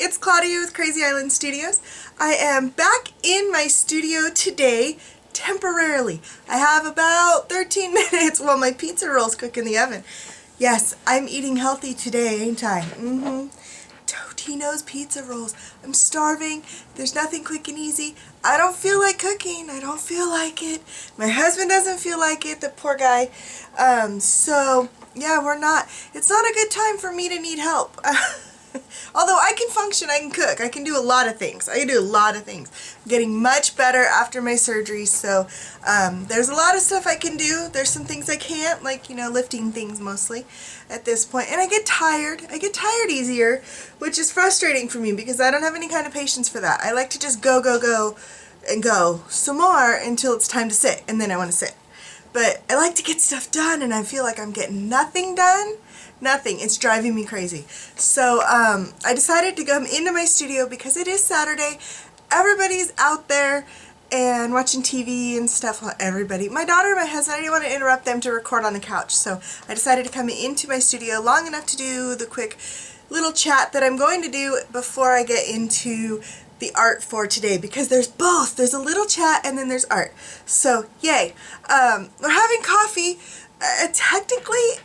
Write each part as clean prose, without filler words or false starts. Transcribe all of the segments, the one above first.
it's Claudia with Crazy Island Studios. I am back in my studio today, temporarily. I have about 13 minutes while my pizza rolls cook in the oven. Yes, I'm eating healthy today, ain't I? Totino's pizza rolls. I'm starving. There's nothing quick and easy. I don't feel like cooking. I don't feel like it. My husband doesn't feel like it, the poor guy. So, yeah, it's not a good time for me to need help. Although I can function, I can cook, I can do a lot of things. I'm getting much better after my surgery, so there's a lot of stuff I can do. There's some things I can't, like, lifting things mostly at this point. And I get tired. I get tired easier, which is frustrating for me because I don't have any kind of patience for that. I like to just go, and go some more until it's time to sit, and then I want to sit. But I like to get stuff done, and I feel like I'm getting nothing done. Nothing. It's driving me crazy. So I decided to come into my studio because it is Saturday. Everybody's out there and watching TV and stuff. Well, everybody. My daughter and my husband, I didn't want to interrupt them to record on the couch. So I decided to come into my studio long enough to do the quick little chat that I'm going to do before I get into the art for today, because there's both. There's a little chat and then there's art. So yay. We're having coffee. Technically,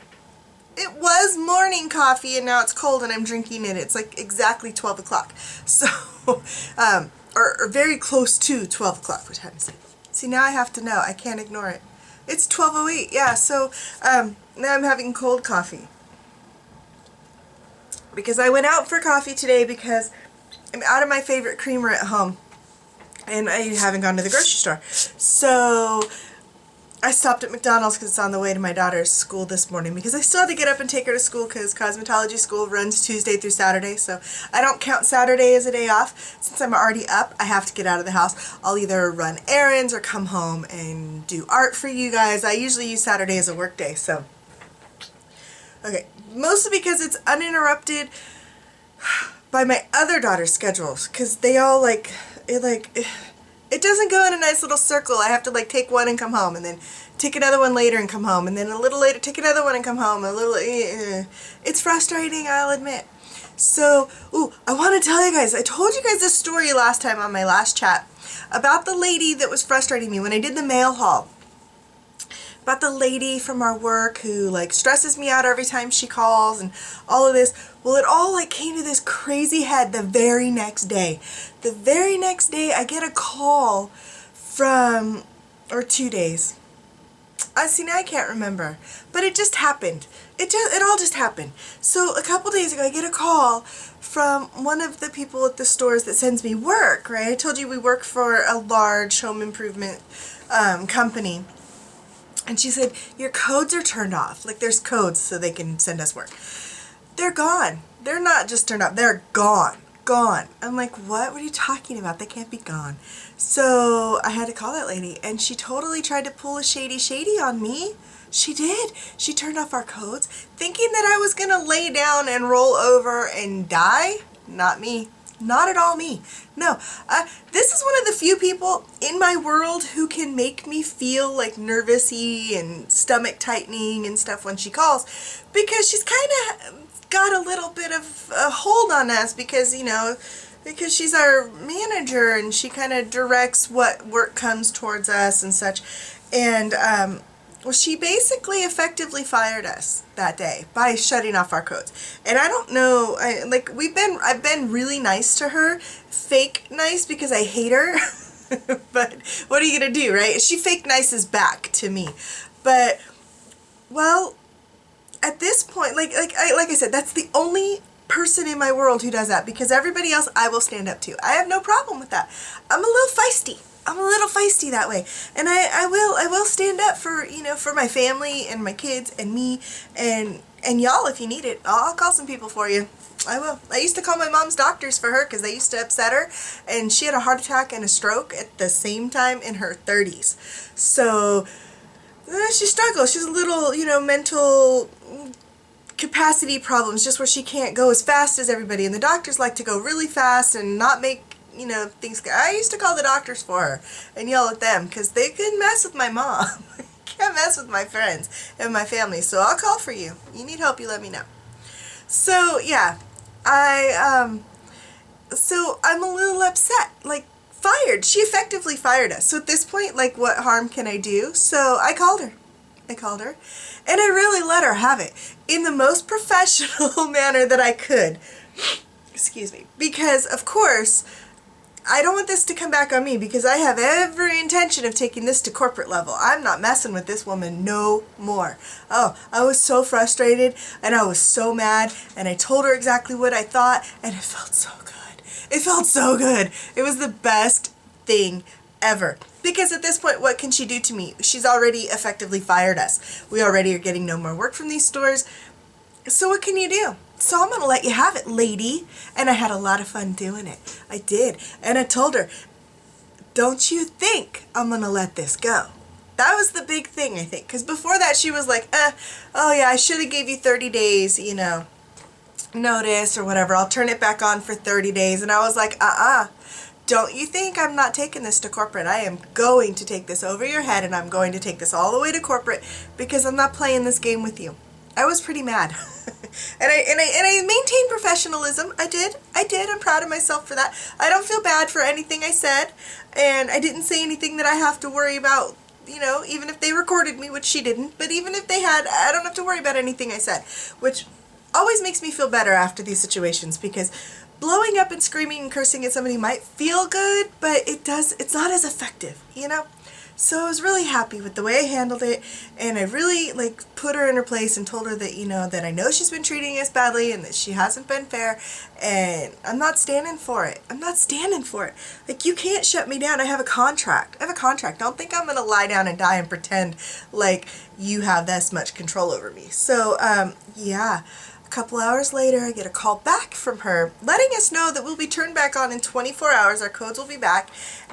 it was morning coffee and now it's cold and I'm drinking it. It's like exactly 12 o'clock. So, or very close to 12 o'clock. What time is it? See, now I have to know. I can't ignore it. It's 12:08. Yeah, so now I'm having cold coffee. Because I went out for coffee today because I'm out of my favorite creamer at home. And I haven't gone to the grocery store. So I stopped at McDonald's because it's on the way to my daughter's school this morning, because I still had to get up and take her to school because cosmetology school runs Tuesday through Saturday, so I don't count Saturday as a day off. Since I'm already up, I have to get out of the house. I'll either run errands or come home and do art for you guys. I usually use Saturday as a work day, so. Okay, mostly because it's uninterrupted by my other daughter's schedules, because they all it doesn't go in a nice little circle. I have to take one and come home, and then take another one later and come home, and then a little later take another one and come home. It's frustrating, I'll admit. So, I want to tell you guys, I told you guys this story last time on my last chat about the lady that was frustrating me when I did the mail haul. About the lady from our work who stresses me out every time she calls and all of this. Well, it all came to this crazy head the very next day. The very next day I get a call from, or 2 days. See, now I can't remember, but it just happened. It all just happened. So a couple days ago I get a call from one of the people at the stores that sends me work, right? I told you we work for a large home improvement company. And she said, your codes are turned off. There's codes so they can send us work. They're gone. They're not just turned off. They're gone. Gone. I'm like, what? What are you talking about? They can't be gone. So I had to call that lady. And she totally tried to pull a shady on me. She did. She turned off our codes, thinking that I was going to lay down and roll over and die. Not me. Not at all me. No. This is one of the few people in my world who can make me feel nervous-y and stomach tightening and stuff when she calls, because she's kind of got a little bit of a hold on us because she's our manager and she kind of directs what work comes towards us and such. And well, she basically effectively fired us that day by shutting off our codes. And I don't know, I've been really nice to her, fake nice because I hate her. But what are you gonna do, right? She fake nices back to me. But well, at this point, like I said, that's the only person in my world who does that, because everybody else I will stand up to. I have no problem with that. I'm a little feisty. That way, and I will stand up for for my family and my kids and me and y'all if you need it. I'll call some people for you. I will. I used to call my mom's doctors for her because they used to upset her, and she had a heart attack and a stroke at the same time in her 30s. So she struggles. She's a little mental capacity problems, just where she can't go as fast as everybody, and the doctors like to go really fast and not make things. I used to call the doctors for her and yell at them because they couldn't mess with my mom. Can't mess with my friends and my family, so I'll call for you. You need help, you let me know. So yeah, So I'm a little upset. Like, fired. She effectively fired us. So at this point, like, what harm can I do? So I called her. And I really let her have it in the most professional manner that I could. Excuse me. Because, of course, I don't want this to come back on me, because I have every intention of taking this to corporate level. I'm not messing with this woman no more. Oh, I was so frustrated, and I was so mad, and I told her exactly what I thought, and it felt so good. It felt so good. It was the best thing ever. Because at this point, what can she do to me? She's already effectively fired us. We already are getting no more work from these stores. So what can you do? So I'm going to let you have it, lady. And I had a lot of fun doing it. I did. And I told her, don't you think I'm going to let this go? That was the big thing, I think. Because before that, she was like, oh yeah, I should have gave you 30 days, you know, notice or whatever. I'll turn it back on for 30 days. And I was like, don't you think I'm not taking this to corporate? I am going to take this over your head, and I'm going to take this all the way to corporate, because I'm not playing this game with you. I was pretty mad. and I maintained professionalism. I did. I'm proud of myself for that. I don't feel bad for anything I said, and I didn't say anything that I have to worry about, you know, even if they recorded me, which she didn't, but even if they had, I don't have to worry about anything I said, which always makes me feel better after these situations, because blowing up and screaming and cursing at somebody might feel good, but it's not as effective, you know? So I was really happy with the way I handled it, and I really, like, put her in her place and told her that, you know, that I know she's been treating us badly and that she hasn't been fair, and I'm not standing for it. I'm not standing for it. Like, you can't shut me down. I have a contract. Don't think I'm going to lie down and die and pretend like you have this much control over me. So, yeah. Couple hours later, I get a call back from her letting us know that we'll be turned back on in 24 hours. Our codes will be back,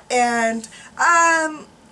and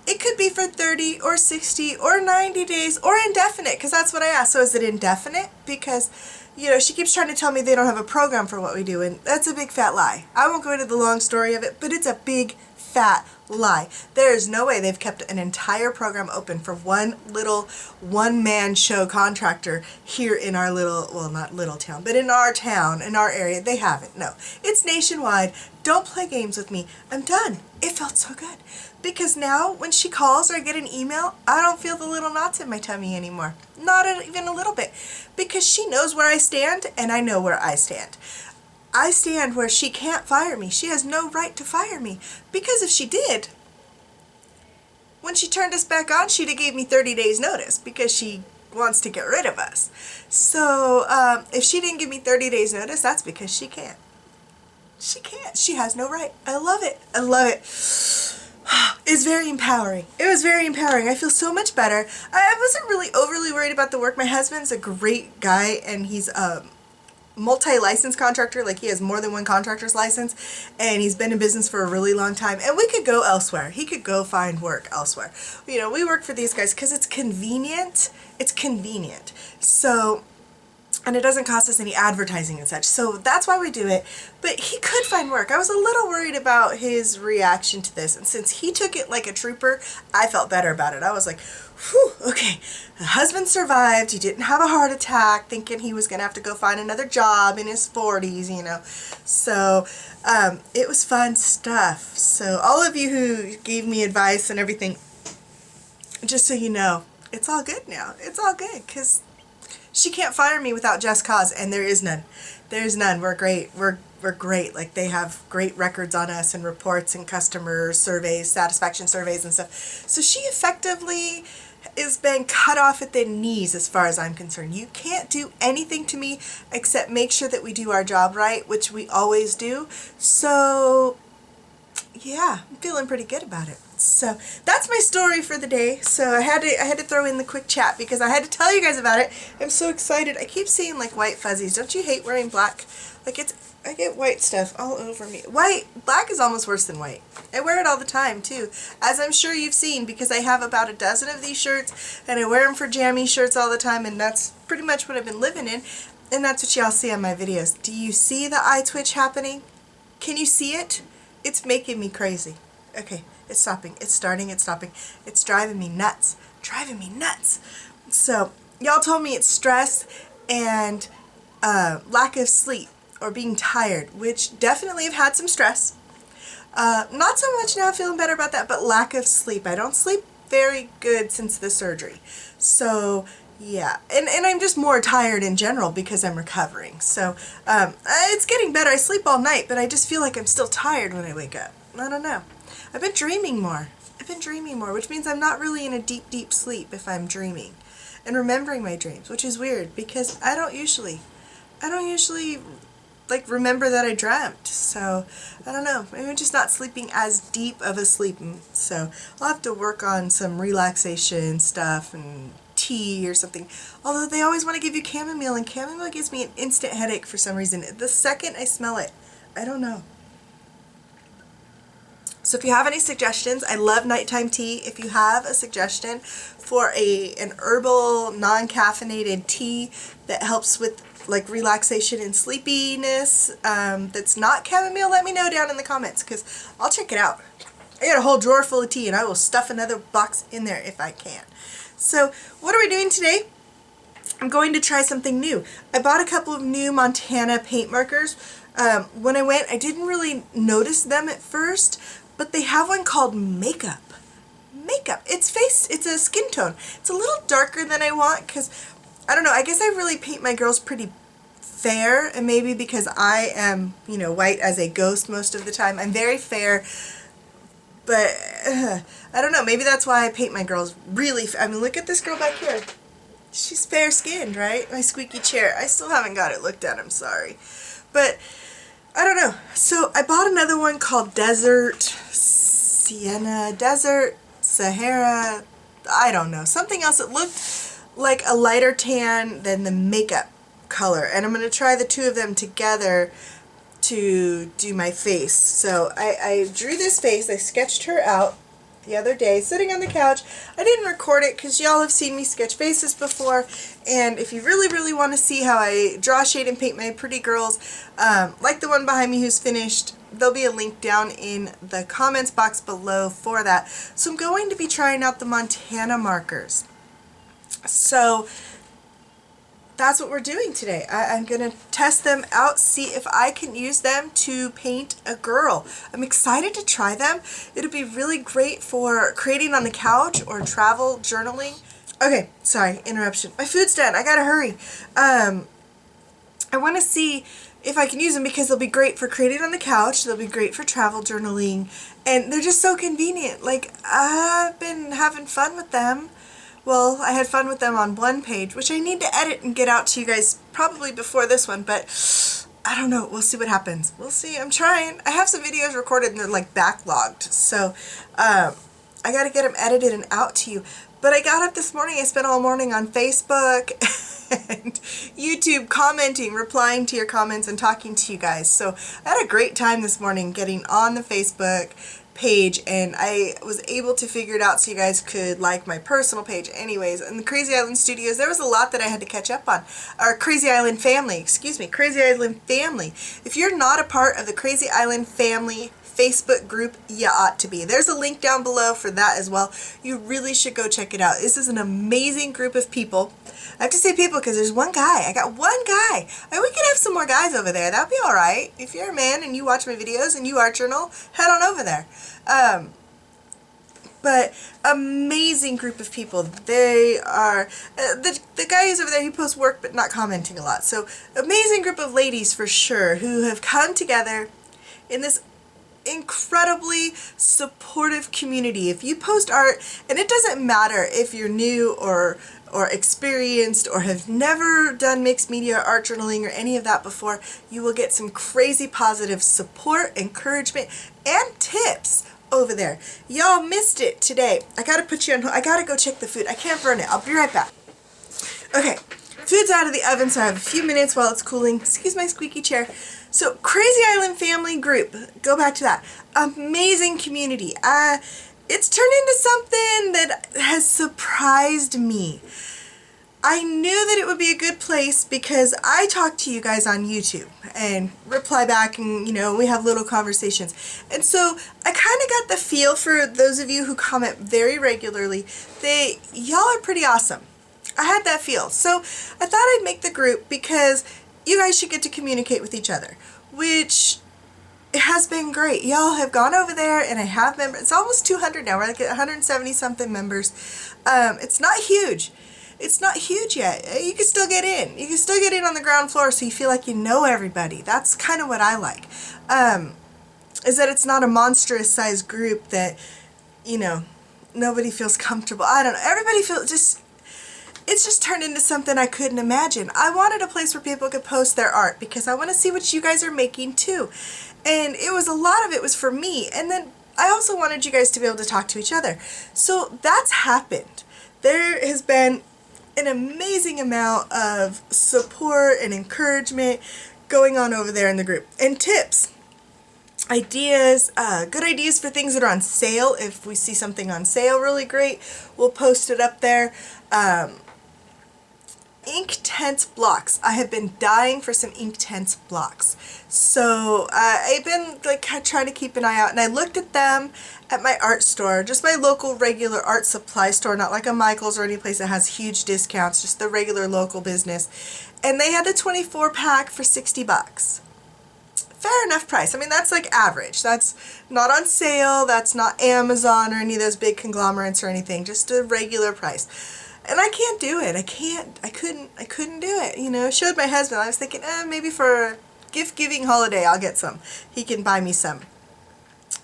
it could be for 30 or 60 or 90 days or indefinite, because that's what I asked. So is it indefinite? Because, you know, she keeps trying to tell me they don't have a program for what we do, and that's a big fat lie. I won't go into the long story of it, but it's a big fat lie. There is no way they've kept an entire program open for one little one-man show contractor here in our little, well, not little town, but in our town, in our area. They haven't. No. It's nationwide. Don't play games with me. I'm done. It felt so good. Because now, when she calls or I get an email, I don't feel the little knots in my tummy anymore. Not even a little bit. Because she knows where I stand, and I know where I stand. I stand where she can't fire me. She has no right to fire me. Because if she did, when she turned us back on, she'd have gave me 30 days notice, because she wants to get rid of us. So if she didn't give me 30 days notice, that's because she can't. She can't. She has no right. I love it. I love it. It's very empowering. It was very empowering. I feel so much better. I wasn't really overly worried about the work. My husband's a great guy, and he's multi-license contractor. Like, he has more than one contractor's license, and he's been in business for a really long time, and we could go elsewhere. He could go find work elsewhere. You know, we work for these guys because it's convenient. It's convenient. So, and it doesn't cost us any advertising and such. So that's why we do it. But he could find work. I was a little worried about his reaction to this, and since he took it like a trooper, I felt better about it. I was like, whew, okay, the husband survived. He didn't have a heart attack thinking he was going to have to go find another job in his 40s, you know. So it was fun stuff. So all of you who gave me advice and everything, just so you know, it's all good now. It's all good, because she can't fire me without just cause, and there is none. There's none. We're great. We're great. Like, they have great records on us and reports and customer surveys, satisfaction surveys and stuff. So she effectively is being cut off at the knees as far as I'm concerned. You can't do anything to me except make sure that we do our job right, which we always do. So yeah, I'm feeling pretty good about it. So that's my story for the day. So I had to throw in the quick chat because I had to tell you guys about it. I'm so excited. I keep seeing like white fuzzies. Don't you hate wearing black? Like, I get white stuff all over me. Black is almost worse than white. I wear it all the time too, as I'm sure you've seen, because I have about a dozen of these shirts and I wear them for jammy shirts all the time, and that's pretty much what I've been living in, and that's what y'all see on my videos. Do you see the eye twitch happening? Can you see it? It's making me crazy. Okay, it's stopping. It's starting. It's stopping. It's driving me nuts. Driving me nuts. So, y'all told me it's stress and lack of sleep. or being tired, which definitely have had some stress. Not so much now, feeling better about that, but lack of sleep. I don't sleep very good since the surgery. So yeah, and I'm just more tired in general because I'm recovering. So it's getting better. I sleep all night, but I just feel like I'm still tired when I wake up. I don't know. I've been dreaming more. Which means I'm not really in a deep, deep sleep if I'm dreaming and remembering my dreams, which is weird because I don't usually like remember that I dreamt. So I don't know, maybe I'm just not sleeping as deep of a sleep. So I'll have to work on some relaxation stuff and tea or something. Although they always want to give you chamomile, and chamomile gives me an instant headache for some reason. The second I smell it, I don't know. So if you have any suggestions, I love nighttime tea. If you have a suggestion for an herbal, non-caffeinated tea that helps with like relaxation and sleepiness, that's not chamomile, let me know down in the comments because I'll check it out. I got a whole drawer full of tea and I will stuff another box in there if I can. So what are we doing today? I'm going to try something new. I bought a couple of new Montana paint markers. When I went, I didn't really notice them at first, but they have one called Makeup. It's a skin tone. It's a little darker than I want because, I don't know, I guess I really paint my girls pretty fair, and maybe because I am, you know, white as a ghost most of the time. I'm very fair, but I don't know, maybe that's why I paint my girls really I mean, look at this girl back here. She's fair-skinned, right? My squeaky chair. I still haven't got it looked at, I'm sorry. But I don't know. So I bought another one called Desert Sahara, I don't know. Something else that looked like a lighter tan than the Makeup color. And I'm going to try the two of them together to do my face. So I drew this face. I sketched her out the other day sitting on the couch. I didn't record it because y'all have seen me sketch faces before, and if you really want to see how I draw, shade, and paint my pretty girls, like the one behind me who's finished, there'll be a link down in the comments box below for that. So I'm going to be trying out the Montana markers. So that's what we're doing today. I'm going to test them out, see if I can use them to paint a girl. I'm excited to try them. It'll be really great for creating on the couch or travel journaling. Okay, sorry, interruption. My food's done. I gotta hurry. I want to see if I can use them because they'll be great for creating on the couch. They'll be great for travel journaling. And they're just so convenient. Like, I've been having fun with them. Well, I had fun with them on one page, which I need to edit and get out to you guys probably before this one, but I don't know. We'll see what happens. We'll see. I'm trying. I have some videos recorded and they're like backlogged, so I got to get them edited and out to you. But I got up this morning. I spent all morning on Facebook and YouTube commenting, replying to your comments, and talking to you guys. So I had a great time this morning getting on the Facebook page, and I was able to figure it out so you guys could like my personal page anyways. And the Krazy Island Studios, there was a lot that I had to catch up on. Our Krazy Island family, Krazy Island family. If you're not a part of the Krazy Island family Facebook group, you ought to be. There's a link down below for that as well. You really should go check it out. This is an amazing group of people. I have to say people because there's one guy. I got one guy. We could have some more guys over there. That would be alright. If you're a man and you watch my videos and you art journal, head on over there. But amazing group of people. They are, the guy who's over there, he posts work but not commenting a lot. So amazing group of ladies for sure who have come together in this incredibly supportive community. If you post art, and it doesn't matter if you're new or experienced or have never done mixed media art journaling or any of that before, you will get some crazy positive support, encouragement, and tips over there. Y'all missed it today. I gotta put you on hold. I gotta go check the food. I can't burn it. I'll be right back. Okay, food's out of the oven, so I have a few minutes while it's cooling. Excuse my squeaky chair. So, Krazy Island family group. Go back to that. Amazing community. It's turned into something that has surprised me. I knew that it would be a good place because I talk to you guys on YouTube and reply back, and, you know, we have little conversations. And so I kind of got the feel for those of you who comment very regularly. Y'all are pretty awesome. I had that feel. So I thought I'd make the group because you guys should get to communicate with each other, which has been great. Y'all have gone over there, and I have members. It's almost 200 now. We're like at 170 something members. It's not huge. It's not huge yet. You can still get in. You can still get in on the ground floor, so you feel like you know everybody. That's kind of what I like. Is that it's not a monstrous sized group that, you know, nobody feels comfortable. I don't know. Everybody feels just, it's just turned into something I couldn't imagine. I wanted a place where people could post their art because I want to see what you guys are making too. And it was, a lot of it was for me. And then I also wanted you guys to be able to talk to each other. So that's happened. There has been an amazing amount of support and encouragement going on over there in the group. And tips, ideas, good ideas for things that are on sale. If we see something on sale really great, we'll post it up there. Inktense blocks. I have been dying for some Inktense blocks. So I've been like trying to keep an eye out, and I looked at them at my art store, just my local regular art supply store, not like a Michael's or any place that has huge discounts, just the regular local business. And they had the 24 pack for 60 bucks. Fair enough price. I mean, that's like average. That's not on sale. That's not Amazon or any of those big conglomerates or anything. Just a regular price. And I can't do it. I couldn't do it. You know, showed my husband. I was thinking, maybe for a gift-giving holiday I'll get some. He can buy me some.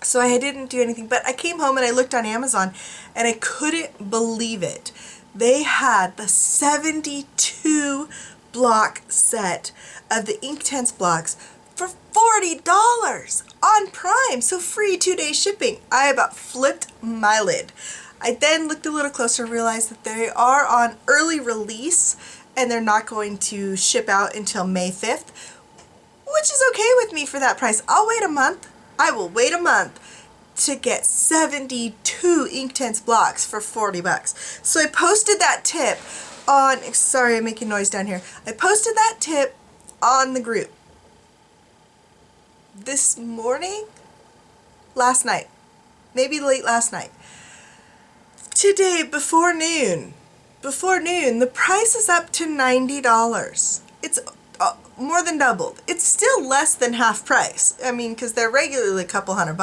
So I didn't do anything. But I came home and I looked on Amazon and I couldn't believe it. They had the 72 block set of the Inktense blocks for $40 on Prime. So free 2-day shipping. I about flipped my lid. I then looked a little closer and realized that they are on early release and they're not going to ship out until May 5th, which is okay with me for that price. I'll wait a month. I will wait a month to get 72 Inktense blocks for 40 bucks. So I posted that tip on, sorry I'm making noise down here. I posted that tip on the group this morning, last night, maybe late last night. Today, before noon, the price is up to $90. It's more than doubled. It's still less than half price. I mean, because they're regularly a couple $100.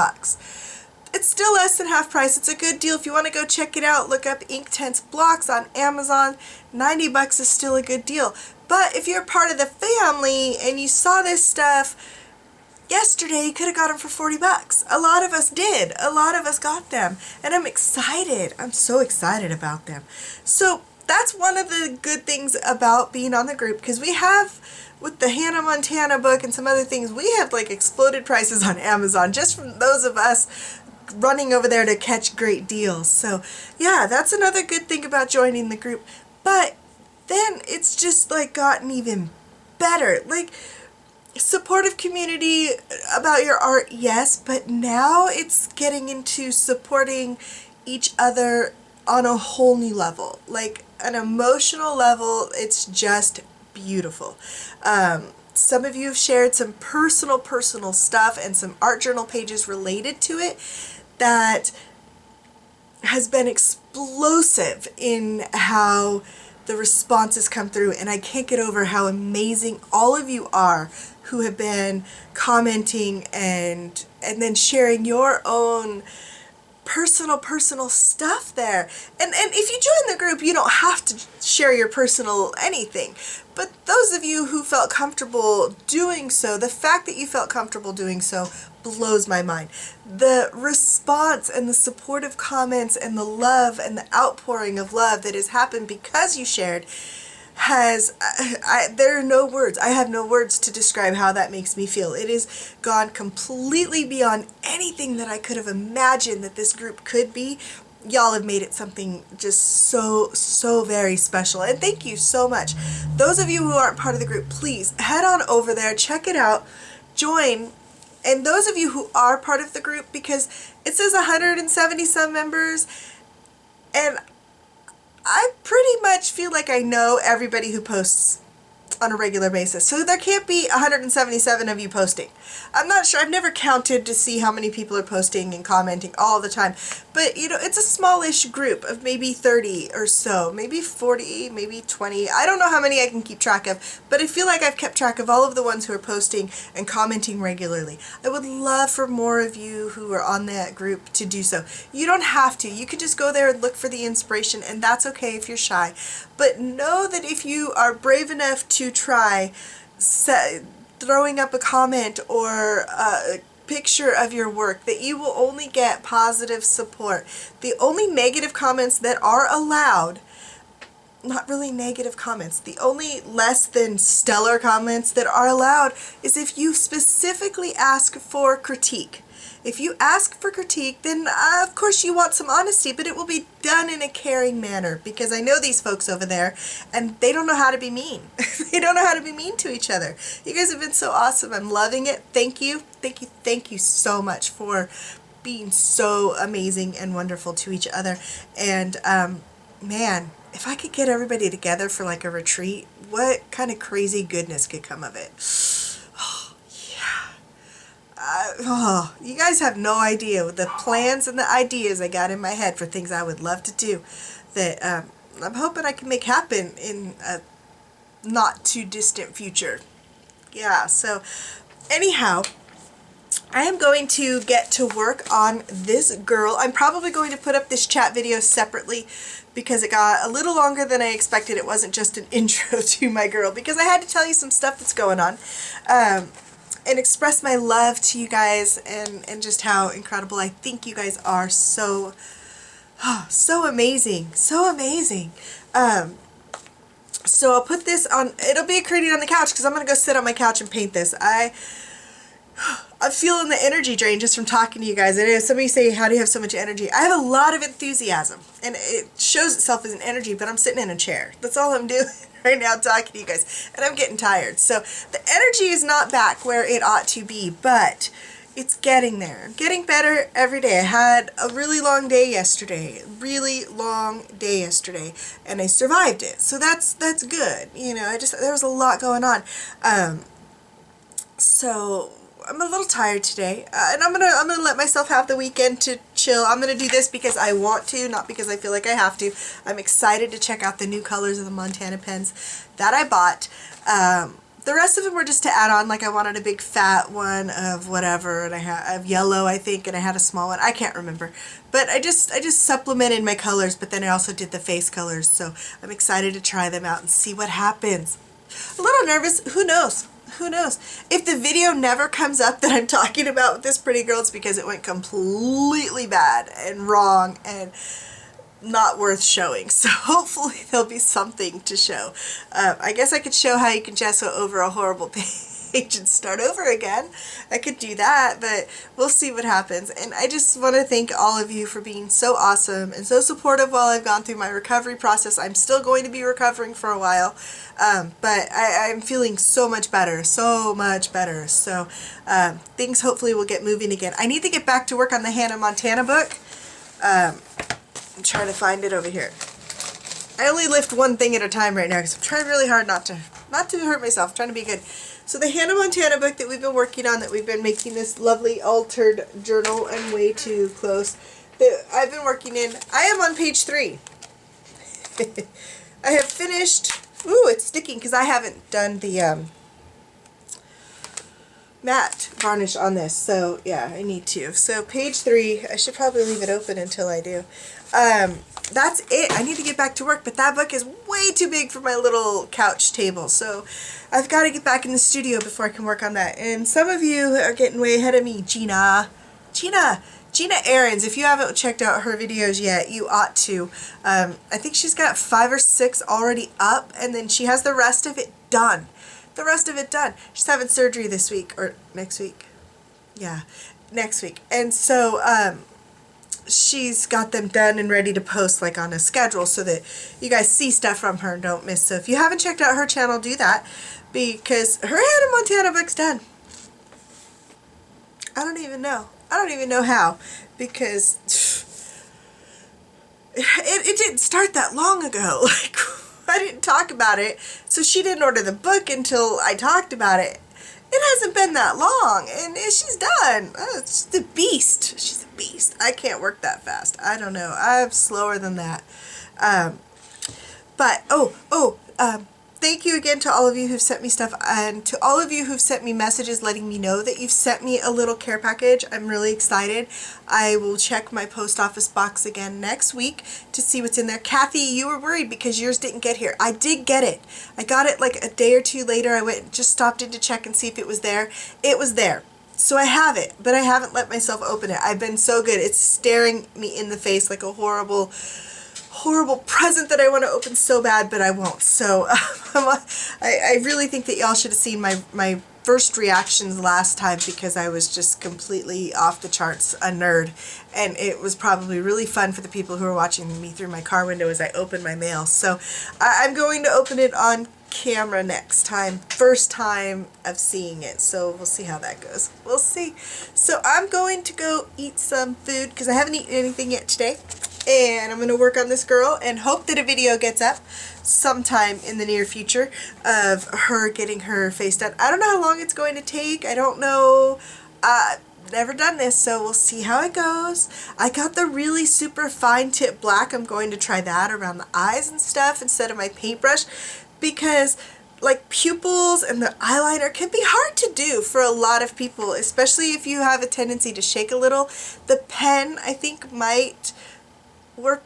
It's still less than half price. It's a good deal. If you want to go check it out, look up Inktense blocks on Amazon. 90 bucks is still a good deal. But if you're part of the family and you saw this stuff yesterday, you could have got them for 40 bucks. A lot of us did. A lot of us got them. And I'm excited. I'm so excited about them. So that's one of the good things about being on the group, because we have, with the Hannah Montana book and some other things, we have like exploded prices on Amazon just from those of us running over there to catch great deals. So yeah, that's another good thing about joining the group. But then it's just like gotten even better. Like, supportive community about your art, yes, but now it's getting into supporting each other on a whole new level, like an emotional level. It's just beautiful. Some of you have shared some personal stuff and some art journal pages related to it that has been explosive in how the responses come through, and I can't get over how amazing all of you are who have been commenting and then sharing your own personal stuff there. And if you join the group, you don't have to share your personal anything. But those of you who felt comfortable doing so, the fact that you felt comfortable doing so blows my mind. The response and the supportive comments and the love and the outpouring of love that has happened because you shared has, there are no words. I have no words to describe how that makes me feel. It has gone completely beyond anything that I could have imagined that this group could be. Y'all have made it something just so very special, and thank you so much. Those of you who aren't part of the group, please head on over there, check it out, join. And those of you who are part of the group, because it says 170 some members, and I pretty much feel like I know everybody who posts on a regular basis. So there can't be 177 of you posting. I'm not sure. I've never counted to see how many people are posting and commenting all the time. But, you know, it's a smallish group of maybe 30 or so, maybe 40, maybe 20. I don't know how many I can keep track of, but I feel like I've kept track of all of the ones who are posting and commenting regularly. I would love for more of you who are on that group to do so. You don't have to. You could just go there and look for the inspiration, and that's okay if you're shy. But know that if you are brave enough to try throwing up a comment or a picture of your work, that you will only get positive support. The only negative comments that are allowed, not really negative comments, the only less than stellar comments that are allowed is if you specifically ask for critique. If you ask for critique, then of course you want some honesty, but it will be done in a caring manner, because I know these folks over there and they don't know how to be mean. They don't know how to be mean to each other. You guys have been so awesome. I'm loving it. Thank you. Thank you. Thank you so much for being so amazing and wonderful to each other. And man, if I could get everybody together for like a retreat, what kind of crazy goodness could come of it? You guys have no idea the plans and the ideas I got in my head for things I would love to do that I'm hoping I can make happen in a not too distant future. Yeah, so anyhow, I am going to get to work on this girl. I'm probably going to put up this chat video separately because it got a little longer than I expected. It wasn't just an intro to my girl, because I had to tell you some stuff that's going on. And express my love to you guys and just how incredible I think you guys are. So amazing. So amazing. So I'll put this on, it'll be created on the couch because I'm going to go sit on my couch and paint this. I'm feeling the energy drain just from talking to you guys. I know somebody say, how do you have so much energy? I have a lot of enthusiasm, and it shows itself as an energy, but I'm sitting in a chair. That's all I'm doing right now, talking to you guys, and I'm getting tired. So the energy is not back where it ought to be, but it's getting there. I'm getting better every day. I had a really long day yesterday, and I survived it. So that's good. You know, there was a lot going on. So I'm a little tired today, and I'm gonna let myself have the weekend to chill. I'm gonna do this because I want to, not because I feel like I have to. I'm excited to check out the new colors of the Montana pens that I bought. The rest of them were just to add on. Like, I wanted a big fat one of whatever, and I have yellow, I think, and I had a small one. I can't remember, but I just supplemented my colors. But then I also did the face colors, so I'm excited to try them out and see what happens. A little nervous. Who knows? Who knows? If the video never comes up that I'm talking about with this pretty girl, it's because it went completely bad and wrong and not worth showing. So hopefully there'll be something to show. I guess I could show how you can gesso over a horrible page and start over again. I could do that, but we'll see what happens. And I just want to thank all of you for being so awesome and so supportive while I've gone through my recovery process. I'm still going to be recovering for a while, but I'm feeling so much better, so much better. So things hopefully will get moving again. I need to get back to work on the Hannah Montana book. I'm trying to find it over here. I only lift one thing at a time right now because I'm trying really hard not to hurt myself. I'm trying to be good. So the Hannah Montana book that we've been working on, that we've been making this lovely altered journal, I'm way too close, that I've been working in, I am on page 3. I have finished, ooh, it's sticking because I haven't done the matte varnish on this, so yeah, I need to. So page 3, I should probably leave it open until I do. That's it. I need to get back to work, but that book is way too big for my little couch table, so I've got to get back in the studio before I can work on that. And some of you are getting way ahead of me. Gina Aarons, if you haven't checked out her videos yet, you ought to. I think she's got 5 or 6 already up, and then she has the rest of it done. She's having surgery this week, or next week. Yeah, next week. And so she's got them done and ready to post, like, on a schedule so that you guys see stuff from her and don't miss. So if you haven't checked out her channel, do that, because her Hannah Montana book's done. I don't even know how, because it didn't start that long ago. Like, I didn't talk about it So she didn't order the book until I talked about it. It hasn't been that long, and she's done. She's a beast. She's a beast. I can't work that fast. I don't know. I'm slower than that. But, thank you again to all of you who've sent me stuff, and to all of you who've sent me messages letting me know that you've sent me a little care package. I'm really excited. I will check my post office box again next week to see what's in there. Kathy, you were worried because yours didn't get here. I did get it. I got it like a day or two later. I went and just stopped in to check and see if it was there. It was there. So I have it, but I haven't let myself open it. I've been so good. It's staring me in the face like a horrible present that I want to open so bad, but I won't. So I really think that y'all should have seen my first reactions last time, because I was just completely off the charts a nerd, and it was probably really fun for the people who are watching me through my car window as I open my mail. So I'm going to open it on camera next time. First time of seeing it, so we'll see how that goes. We'll see. So I'm going to go eat some food because I haven't eaten anything yet today. And I'm going to work on this girl and hope that a video gets up sometime in the near future of her getting her face done. I don't know how long it's going to take. I don't know. Never done this, so we'll see how it goes. I got the really super fine tip black. I'm going to try that around the eyes and stuff instead of my paintbrush, because like pupils and the eyeliner can be hard to do for a lot of people, especially if you have a tendency to shake a little. The pen, I think, might work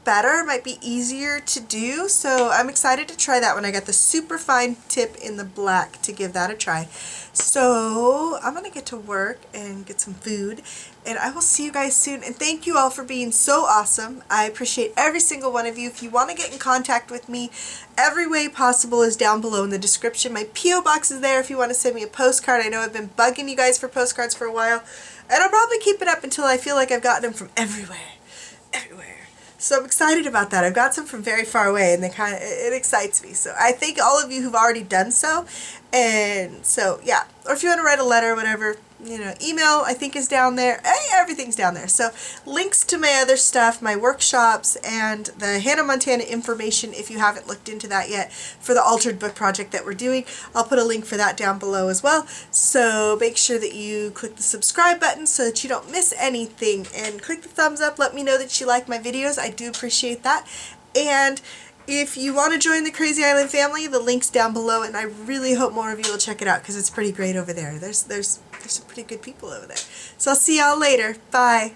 better, might be easier to do, so I'm excited to try that one. I got the super fine tip in the black to give that a try. So I'm gonna get to work and get some food, and I will see you guys soon. And thank you all for being so awesome. I appreciate every single one of you. If you want to get in contact with me, every way possible is down below in the description. My P.O. box is there if you want to send me a postcard. I know I've been bugging you guys for postcards for a while, and I'll probably keep it up until I feel like I've gotten them from everywhere. So I'm excited about that. I've got some from very far away, and it excites me. So I thank all of you who've already done so. And so, yeah. Or if you want to write a letter or whatever, you know, email I think is down there. Everything's down there. So links to my other stuff, my workshops, and the Hannah Montana information, if you haven't looked into that yet, for the altered book project that we're doing. I'll put a link for that down below as well. So make sure that you click the subscribe button so that you don't miss anything, and click the thumbs up. Let me know that you like my videos. I do appreciate that. And if you want to join the Crazy Island family, the link's down below, and I really hope more of you will check it out because it's pretty great over there. There's some pretty good people over there. So I'll see y'all later. Bye.